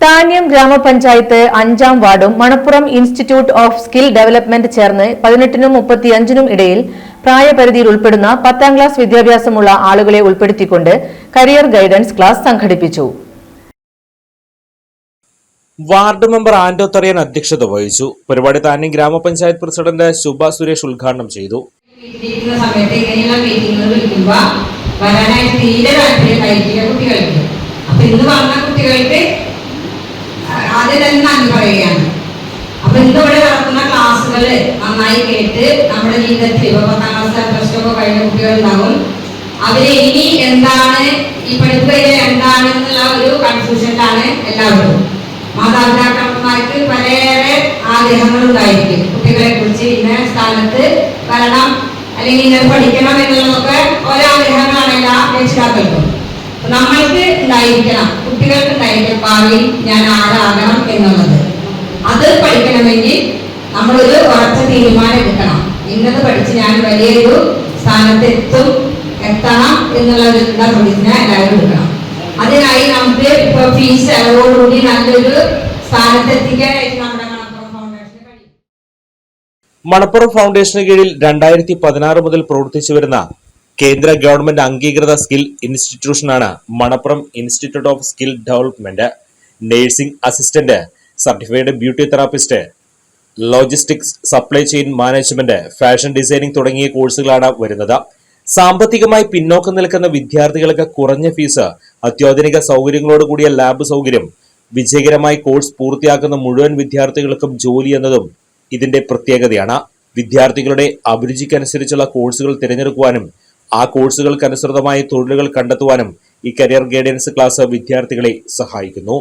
താന്യം ഗ്രാമപഞ്ചായത്ത് 5-ാം വാർഡും Manappuram institute of skill development ചേർന്ന് 18-നും 35-നും ഇടയിൽ പ്രായപരിധിയിൽ ഉൾപ്പെടുന്ന 10ാം ക്ലാസ് വിദ്യാഭ്യാസമുള്ള ആളുകളെ ഉൾപ്പെടുത്തിക്കൊണ്ട് കരിയർ ഗൈഡൻസ് ക്ലാസ് സംഘടിപ്പിച്ചു. വാർഡ് മെമ്പർ ആന്റോ തറിയൻ അധ്യക്ഷത വഹിച്ചു. പരിപാടി താന്യം ഗ്രാമപഞ്ചായത്ത് പ്രസിഡന്റ് ശുഭ സുരേഷ് ഉദ്ഘാടനം ചെയ്തു. ആദ്യം തന്നെ നന്ദി പറയുകയാണ്. അപ്പൊ ഇന്നിവിടെ നടക്കുന്ന ക്ലാസ്സുകൾ നന്നായി കേട്ട് നമ്മുടെ ജീവിതത്തിൽ 10ാം ക്ലാസ് പ്ലസ് 2 കഴിഞ്ഞ കുട്ടികളുണ്ടാവും. അവര് ഇനി എന്താണ് ഈ പഠിപ്പ് കഴിഞ്ഞാൽ എന്താണ് എന്നുള്ള ഒരു കൺഫ്യൂഷനിലാണ് എല്ലാവരും. മാതാപിതാക്കന്മാർക്ക് പലയേറെ ആഗ്രഹങ്ങൾ ഉണ്ടായിരിക്കും. കുട്ടികളെ കുറിച്ച് ഇന്ന സ്ഥാനത്ത് വരണം അല്ലെങ്കിൽ ഇന്നത് പഠിക്കണം എന്നുള്ളതൊക്കെ ഓരോ ആഗ്രഹങ്ങളാണ് എല്ലാ രക്ഷിതാക്കൾക്കും. നമ്മൾക്ക് ഉണ്ടായിരിക്കണം, കുട്ടികൾക്ക് ഉണ്ടായിരിക്കണം ഭാവിയിൽ ഞാൻ ആരാകണം എന്നുള്ളത്. അത് പഠിക്കണമെങ്കിൽ നമ്മളൊരു ഉറച്ച തീരുമാനം എടുക്കണം. ഇന്നത് പഠിച്ച് ഞാൻ വലിയൊരു എത്തണം എന്നുള്ള ഒരു പ്രതിജ്ഞ എല്ലാവരും എടുക്കണം. അതിനായി നമുക്ക് ഇപ്പൊ ഫീസ് അളവോടുകൂടി നല്ലൊരു സ്ഥാനത്തെത്തിക്കാനായിട്ട് നമ്മുടെ മണപ്പുറം ഫൗണ്ടേഷന് കഴിയും. മണപ്പുറം ഫൗണ്ടേഷന് കീഴിൽ 2016 മുതൽ പ്രവർത്തിച്ചു വരുന്ന കേന്ദ്ര ഗവൺമെന്റ് അംഗീകൃത സ്കിൽ ഇൻസ്റ്റിറ്റ്യൂഷനാണ് Manappuram institute of skill development. Nursing assistant, certified beauty therapist, logistics, supply chain management, fashion designing തുടങ്ങിയ കോഴ്സുകളാണ് വരുന്നത്. സാമ്പത്തികമായി പിന്നോക്കം നിൽക്കുന്ന വിദ്യാർത്ഥികൾക്ക് കുറഞ്ഞ ഫീസ്, അത്യാധുനിക സൗകര്യങ്ങളോടുകൂടിയ ലാബ് സൗകര്യം, വിജയകരമായി കോഴ്സ് പൂർത്തിയാക്കുന്ന മുഴുവൻ വിദ്യാർത്ഥികൾക്കും ജോലി എന്നതും ഇതിന്റെ പ്രത്യേകതയാണ്. വിദ്യാർത്ഥികളുടെ അഭിരുചിക്കനുസരിച്ചുള്ള കോഴ്സുകൾ തിരഞ്ഞെടുക്കുവാനും ആ കോഴ്സുകൾക്കനുസൃതമായി തൊഴിലുകൾ കണ്ടെത്തുവാനും ഈ കരിയർ ഗൈഡൻസ് ക്ലാസ് വിദ്യാർത്ഥികളെ സഹായിക്കുന്നു.